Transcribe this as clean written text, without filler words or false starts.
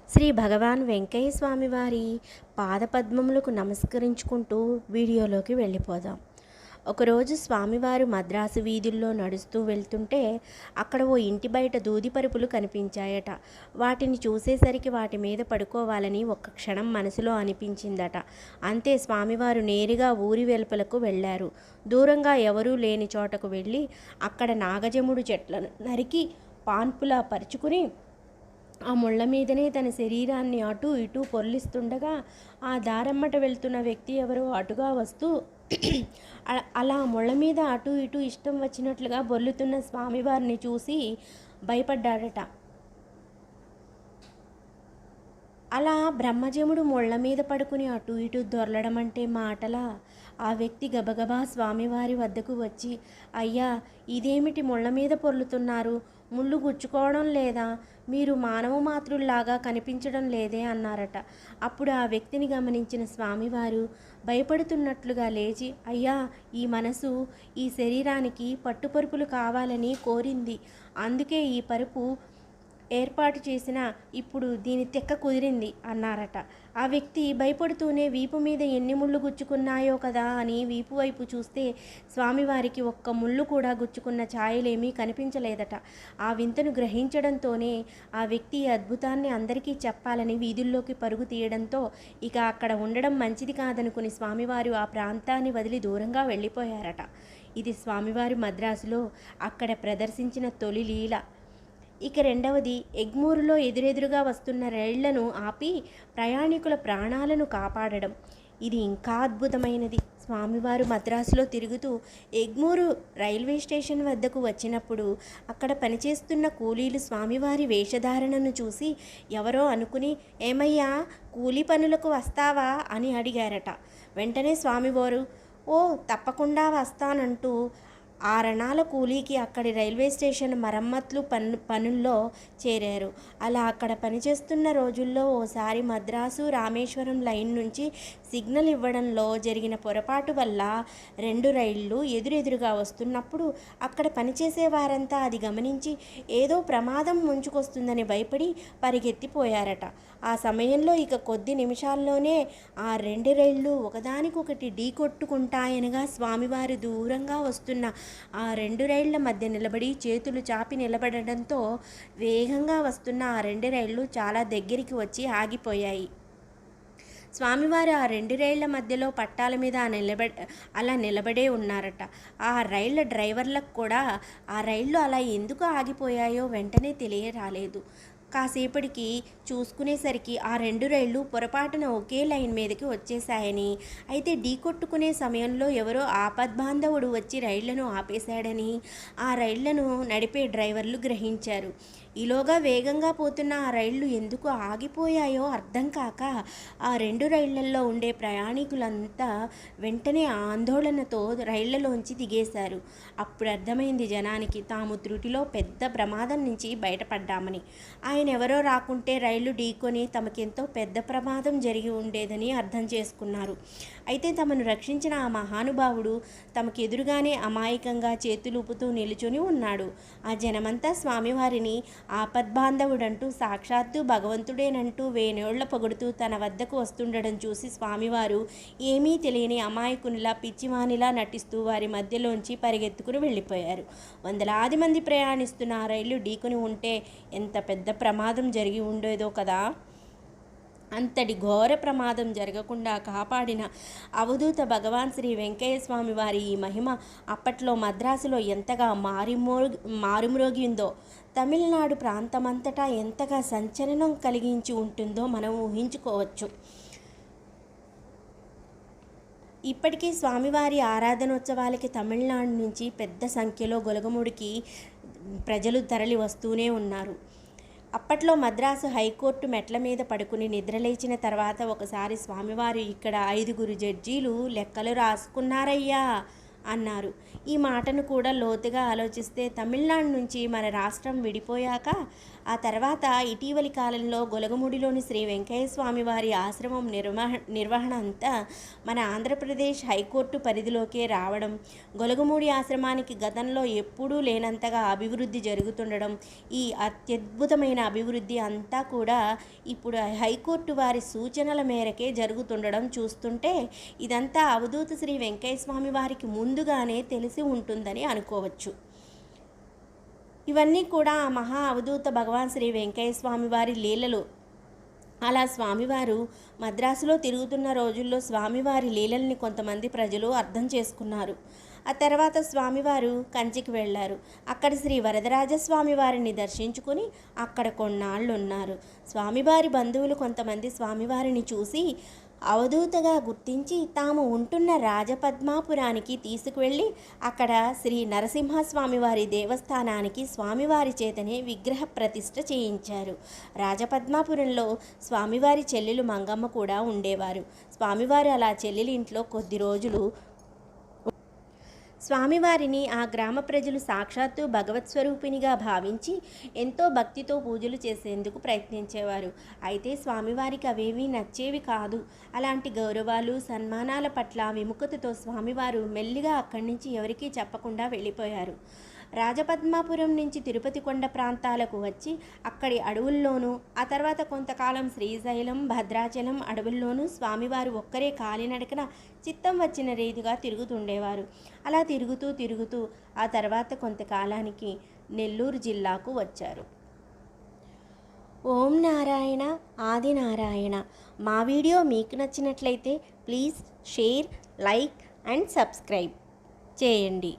శ్రీ భగవాన్ వెంకయ్య స్వామి వారి పాదపద్మములకు నమస్కరించుకుంటూ వీడియోలోకి వెళ్ళిపోదాం. ఒకరోజు స్వామివారు మద్రాసు వీధుల్లో నడుస్తూ వెళ్తుంటే అక్కడ ఓ ఇంటి బయట దూది పరుపులు కనిపించాయట. వాటిని చూసేసరికి వాటి మీద పడుకోవాలని ఒక్క క్షణం మనసులో అనిపించిందట. అంతే స్వామివారు నేరుగా ఊరి వెలుపలకు వెళ్ళారు. దూరంగా ఎవరూ లేని చోటకు వెళ్ళి అక్కడ నాగజముడు చెట్లను నరికి పాన్పులా పరుచుకుని ఆ ముళ్ళ మీదనే తన శరీరాన్ని అటూ ఇటూ పొర్లిస్తుండగా ఆ దారమ్మట వెళ్తున్న వ్యక్తి ఎవరో అటుగా వస్తూ అలా ముళ్ళ మీద అటూ ఇటూ ఇష్టం వచ్చినట్లుగా బొర్లుతున్న స్వామివారిని చూసి భయపడ్డాడట. అలా బ్రహ్మజముడు ముళ్ళ మీద పడుకుని అటు ఇటు దొర్లడం అంటే మాటలా? ఆ వ్యక్తి గబగబా స్వామివారి వద్దకు వచ్చి, అయ్యా, ఇదేమిటి ముళ్ళ మీద పొర్లుతున్నారు? ముళ్ళు గుచ్చుకోవడం లేదా? మీరు మానవ మాతృల్లాగా కనిపించడం లేదే అన్నారట. అప్పుడు ఆ వ్యక్తిని గమనించిన స్వామివారు భయపడుతున్నట్లుగా లేచి, అయ్యా, ఈ మనసు ఈ శరీరానికి పట్టుపరుపులు కావాలని కోరింది. అందుకే ఈ పరుపు ఏర్పాటు చేసిన ఇప్పుడు దీని తెక్క కుదిరింది అన్నారట. ఆ వ్యక్తి భయపడుతూనే వీపు మీద ఎన్ని ముళ్ళు గుచ్చుకున్నాయో కదా అని వీపు వైపు చూస్తే స్వామివారికి ఒక్క ముళ్ళు కూడా గుచ్చుకున్న ఛాయలేమీ కనిపించలేదట. ఆ వింతను గ్రహించడంతోనే ఆ వ్యక్తి అద్భుతాన్ని అందరికీ చెప్పాలని వీధుల్లోకి పరుగు తీయడంతో ఇక అక్కడ ఉండడం మంచిది కాదనుకుని స్వామివారు ఆ ప్రాంతాన్ని వదిలి దూరంగా వెళ్ళిపోయారట. ఇది స్వామివారి మద్రాసులో అక్కడ ప్రదర్శించిన తొలి లీల. ఇక రెండవది, ఎగ్మూరులో ఎదురెదురుగా వస్తున్న రైళ్లను ఆపి ప్రయాణికుల ప్రాణాలను కాపాడడం. ఇది ఇంకా అద్భుతమైనది. స్వామివారు మద్రాసులో తిరుగుతూ ఎగ్మూరు రైల్వే స్టేషన్ వద్దకు వచ్చినప్పుడు అక్కడ పనిచేస్తున్న కూలీలు స్వామివారి వేషధారణను చూసి ఎవరో అనుకుని, ఏమయ్యా, కూలీ పనులకు వస్తావా అని అడిగారట. వెంటనే స్వామివారు, ఓ, తప్పకుండా వస్తానంటూ ఆరణాల కూలీకి అక్కడి రైల్వే స్టేషన్ మరమ్మతులు పనుల్లో చేరారు. అలా అక్కడ పనిచేస్తున్న రోజుల్లో ఓసారి మద్రాసు రామేశ్వరం లైన్ నుంచి సిగ్నల్ ఇవ్వడంలో జరిగిన పొరపాటు వల్ల 2 రైళ్లు ఎదురెదురుగా వస్తున్నప్పుడు అక్కడ పనిచేసే వారంతా అది గమనించి ఏదో ప్రమాదం ముంచుకొస్తుందని భయపడి పరిగెత్తిపోయారట. ఆ సమయంలో ఇక కొద్ది నిమిషాల్లోనే ఆ 2 రైళ్లు ఒకదానికొకటి ఢీకొట్టుకుంటాయనగా స్వామివారు దూరంగా వస్తున్న ఆ 2 రైళ్ల మధ్య నిలబడి చేతులు చాపి నిలబడడంతో వేగంగా వస్తున్న ఆ 2 రైళ్లు చాలా దగ్గరికి వచ్చి ఆగిపోయాయి. స్వామివారు ఆ 2 రైళ్ల మధ్యలో పట్టాల మీద అలా నిలబడే ఉన్నారట. ఆ రైళ్ల డ్రైవర్లకు కూడా ఆ రైళ్లు అలా ఎందుకు ఆగిపోయాయో వెంటనే తెలియరాలేదు. కాసేపటికి చూసుకునేసరికి ఆ 2 రైళ్లు పొరపాటున ఒకే లైన్ మీదకి వచ్చేశాయని, అయితే ఢీకొట్టుకునే సమయంలో ఎవరో ఆపద్బాంధవుడు వచ్చి రైళ్లను ఆపేశాడని ఆ రైళ్లను నడిపే డ్రైవర్లు గ్రహించారు. ఈలోగా వేగంగా పోతున్న ఆ రైళ్లు ఎందుకు ఆగిపోయాయో అర్థం కాక ఆ 2 రైళ్లల్లో ఉండే ప్రయాణికులంతా వెంటనే ఆందోళనతో రైళ్లలోంచి దిగేశారు. అప్పుడు అర్థమైంది జనానికి, తాము త్రుటిలో పెద్ద ప్రమాదం నుంచి బయటపడ్డామని. ఆయన ఎవరో రాకుంటే రైళ్లు ఢీకొని తమకెంతో పెద్ద ప్రమాదం జరిగి ఉండేదని అర్థం చేసుకున్నారు. అయితే తమను రక్షించిన ఆ మహానుభావుడు తమకు ఎదురుగానే అమాయకంగా చేతులూపుతూ నిలుచుని ఉన్నాడు. ఆ జనమంతా స్వామివారిని ఆపద్బాంధవుడంటూ, సాక్షాత్తు భగవంతుడేనంటూ వేణోళ్ల పొగుడుతూ తన వద్దకు వస్తుండడం చూసి స్వామివారు ఏమీ తెలియని అమాయకునిలా పిచ్చివానిలా నటిస్తూ వారి మధ్యలోంచి పరిగెత్తుకుని వెళ్ళిపోయారు. వందలాది మంది ప్రయాణిస్తున్న ఆ రైళ్లు ఢీకొని ఉంటే ఎంత పెద్ద ప్రమాదం జరిగి ఉండేదో కదా. అంతటి ఘోర ప్రమాదం జరగకుండా కాపాడిన అవధూత భగవాన్ శ్రీ వెంకయ్య స్వామి వారి ఈ మహిమ అప్పట్లో మద్రాసులో ఎంతగా మారుమ్రోగిందో, తమిళనాడు ప్రాంతమంతటా ఎంతగా సంచలనం కలిగించి ఉంటుందో మనం ఊహించుకోవచ్చు. ఇప్పటికీ స్వామివారి ఆరాధనోత్సవాలకి తమిళనాడు నుంచి పెద్ద సంఖ్యలో గొలగముడికి ప్రజలు తరలి వస్తూనే ఉన్నారు. అప్పట్లో మద్రాసు హైకోర్టు మెట్ల మీద పడుకుని నిద్రలేచిన తర్వాత ఒకసారి స్వామివారు, ఇక్కడ 5 జడ్జీలు లెక్కలు రాసుకున్నారయ్యా అన్నారు. ఈ మాటను కూడా లోతుగా ఆలోచిస్తే తమిళనాడు నుంచి మన రాష్ట్రం విడిపోయాక ఆ తర్వాత ఇటీవలి కాలంలో గొలగముడిలోని శ్రీ వెంకయ్య స్వామి వారి ఆశ్రమం నిర్వహణ అంతా మన ఆంధ్రప్రదేశ్ హైకోర్టు పరిధిలోకే రావడం, గొలగముడి ఆశ్రమానికి గతంలో ఎప్పుడూ లేనంతగా అభివృద్ధి జరుగుతుండడం, ఈ అత్యద్భుతమైన అభివృద్ధి అంతా కూడా ఇప్పుడు హైకోర్టు వారి సూచనల మేరకే జరుగుతుండడం చూస్తుంటే ఇదంతా అవధూత శ్రీ వెంకయ్య స్వామి వారికి ముందుగానే తెలిసి ఉంటుందని అనుకోవచ్చు. ఇవన్నీ కూడా మహా అవధూత భగవాన్ శ్రీ వెంకయ్య స్వామి వారి లీలలు. అలా స్వామివారు మద్రాసులో తిరుగుతున్న రోజుల్లో స్వామివారి లీలల్ని కొంతమంది ప్రజలు అర్థం చేసుకున్నారు. ఆ తర్వాత స్వామివారు కంచికి వెళ్ళారు. అక్కడ శ్రీ వరదరాజస్వామి వారిని దర్శించుకుని అక్కడ కొన్నాళ్ళు ఉన్నారు. స్వామివారి బంధువులు కొంతమంది స్వామివారిని చూసి అవధూతగా గుర్తించి తాము ఉంటున్న రాజపద్మాపురానికి తీసుకువెళ్ళి అక్కడ శ్రీ నరసింహస్వామి వారి దేవస్థానానికి స్వామివారి చేతనే విగ్రహ ప్రతిష్ఠ చేయించారు. రాజపద్మాపురంలో స్వామివారి చెల్లెలు మంగమ్మ కూడా ఉండేవారు. స్వామివారు అలా చెల్లెలి ఇంట్లో కొద్ది రోజులు స్వామివారిని ఆ గ్రామ ప్రజలు సాక్షాత్తు భగవత్ స్వరూపిణిగా భావించి ఎంతో భక్తితో పూజలు చేసేందుకు ప్రయత్నించేవారు. అయితే స్వామివారికి అవేమీ నచ్చేవి కాదు. అలాంటి గౌరవాలు సన్మానాల పట్ల విముఖతతో స్వామివారు మెల్లిగా అక్కడి నుంచి ఎవరికీ చెప్పకుండా వెళ్ళిపోయారు. రాజపద్మాపురం నుంచి తిరుపతి కొండ ప్రాంతాలకు వచ్చి అక్కడి అడవుల్లోనూ ఆ తర్వాత కొంతకాలం శ్రీశైలం భద్రాచలం అడవుల్లోనూ స్వామివారు ఒక్కరే కాలినడకన చిత్తం వచ్చిన రీతిగా తిరుగుతుండేవారు. అలా తిరుగుతూ ఆ తర్వాత కొంతకాలానికి నెల్లూరు జిల్లాకు వచ్చారు. ఓం నారాయణ ఆది నారాయణ. మా వీడియో మీకు నచ్చినట్లయితే please share, like and subscribe చేయండి.